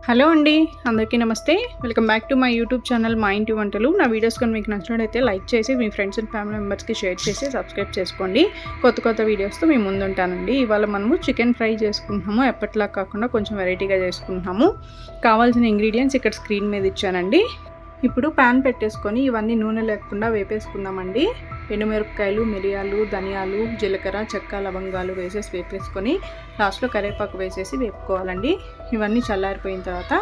Hello అండి, అందరికీ నమస్తే. Welcome back to my YouTube channel మా ఇంటి వంటలు. నా వీడియోస్ కానీ మీకు నచ్చినట్లయితే లైక్ చేసి మీ ఫ్రెండ్స్ అండ్ ఫ్యామిలీ మెంబర్స్కి షేర్ చేసి సబ్స్క్రైబ్ చేసుకోండి. కొత్త వీడియోస్తో మీ ముందుంటానండి. ఇవాళ మనము చికెన్ ఫ్రై చేసుకుంటున్నాము. ఎప్పటిలా కాకుండా కొంచెం వెరైటీగా చేసుకుంటున్నాము. కావాల్సిన ఇంగ్రీడియంట్స్ ఇక్కడ స్క్రీన్ మీద ఇచ్చానండి. ఇప్పుడు ప్యాన్ పెట్టేసుకొని ఇవన్నీ నూనె లేకుండా వేపేసుకుందామండి. ఎండుమిరపకాయలు, మిరియాలు, ధనియాలు, జీలకర్ర, చెక్క, లవంగాలు వేసేసి వేపేసుకొని లాస్ట్లో కరివేపాకు వేసేసి వేపుకోవాలండి. ఇవన్నీ చల్లారిపోయిన తర్వాత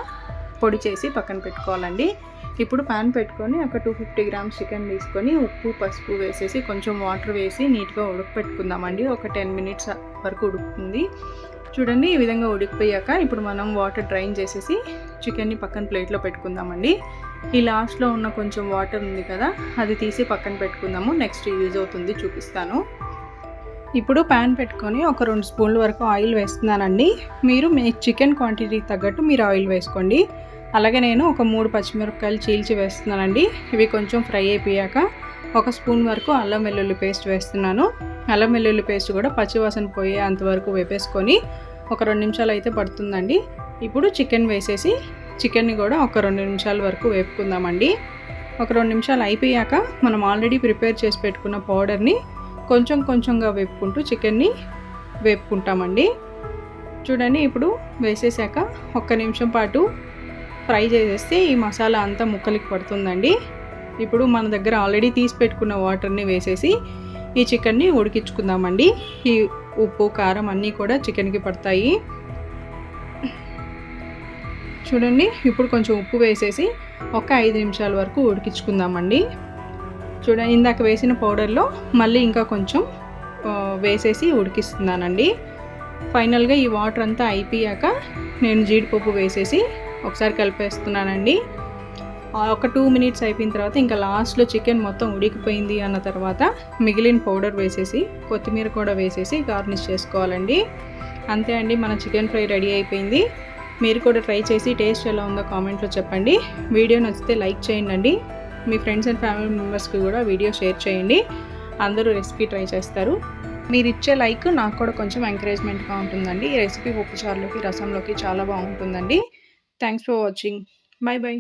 పొడి చేసి పక్కన పెట్టుకోవాలండి. ఇప్పుడు ప్యాన్ పెట్టుకొని ఒక 250 గ్రామ్స్ చికెన్ తీసుకొని ఉప్పు, పసుపు వేసేసి కొంచెం వాటర్ వేసి నీట్గా ఉడకపెట్టుకుందామండి. ఒక 10 మినిట్స్ వరకు ఉడుకుతుంది. చూడండి, ఈ విధంగా ఉడికిపోయాక ఇప్పుడు మనం వాటర్ డ్రైన్ చేసేసి చికెన్ని పక్కన ప్లేట్లో పెట్టుకుందామండి. ఈ లాస్ట్లో ఉన్న కొంచెం వాటర్ ఉంది కదా, అది తీసి పక్కన పెట్టుకుందాము. నెక్స్ట్ యూజ్ అవుతుంది, చూపిస్తాను. ఇప్పుడు ప్యాన్ పెట్టుకొని ఒక 2 స్పూన్ల వరకు ఆయిల్ వేస్తున్నానండి. మీరు మీ చికెన్ క్వాంటిటీకి తగ్గట్టు మీరు ఆయిల్ వేసుకోండి. అలాగే నేను ఒక 3 పచ్చిమిరపకాయలు చీల్చి వేస్తున్నానండి. ఇవి కొంచెం ఫ్రై అయిపోయాక 1 స్పూన్ వరకు అల్లం వెల్లుల్లి పేస్ట్ వేస్తున్నాను. అల్లం వెల్లుల్లి పేస్ట్ కూడా పచ్చివాసన పోయే అంతవరకు వేపేసుకొని ఒక 2 నిమిషాలు అయితే పడుతుందండి. ఇప్పుడు చికెన్ వేసేసి చికెన్ని కూడా ఒక 2 నిమిషాల వరకు వేపుకుందామండి. ఒక 2 నిమిషాలు అయిపోయాక మనం ఆల్రెడీ ప్రిపేర్ చేసి పెట్టుకున్న పౌడర్ని కొంచెంగా వేపుకుంటూ చికెన్ని వేపుకుంటామండి. చూడండి, ఇప్పుడు వేసేసాక 1 నిమిషం పాటు ఫ్రై చేసేస్తే ఈ మసాలా అంతా ముక్కలకి పడుతుందండి. ఇప్పుడు మన దగ్గర ఆల్రెడీ తీసి పెట్టుకున్న వాటర్ని వేసేసి ఈ చికెన్ని ఉడికించుకుందామండి. ఈ ఉప్పు, కారం అన్నీ కూడా చికెన్కి పడతాయి. చూడండి, ఇప్పుడు కొంచెం ఉప్పు వేసేసి ఒక 5 నిమిషాల వరకు ఉడికించుకుందామండి. చూడండి, ఇందాక వేసిన పౌడర్లో మళ్ళీ ఇంకా కొంచెం వేసేసి ఉడికిస్తున్నానండి. ఫైనల్గా ఈ వాటర్ అంతా అయిపోయాక నేను జీడిపప్పు వేసేసి ఒకసారి కలిపేస్తున్నానండి. ఒక 2 మినిట్స్ అయిపోయిన తర్వాత ఇంకా లాస్ట్లో చికెన్ మొత్తం ఉడికిపోయింది అన్న తర్వాత మిగిలిన పౌడర్ వేసేసి కొత్తిమీర కూడా వేసేసి గార్నిష్ చేసుకోవాలండి. అంతే అండి, మన చికెన్ ఫ్రై రెడీ అయిపోయింది. మీరు కూడా ట్రై చేసి టేస్ట్ ఎలా ఉందో కామెంట్లో చెప్పండి. వీడియో నచ్చితే లైక్ చేయండి. మీ ఫ్రెండ్స్ అండ్ ఫ్యామిలీ మెంబర్స్కి కూడా వీడియో షేర్ చేయండి. అందరూ రెసిపీ ట్రై చేస్తారు. మీరు ఇచ్చే లైక్ నాకు కూడా కొంచెం ఎంకరేజ్మెంట్గా ఉంటుందండి. ఈ రెసిపీ పప్పుచారులోకి, రసంలోకి చాలా బాగుంటుందండి. Thanks for watching. బై.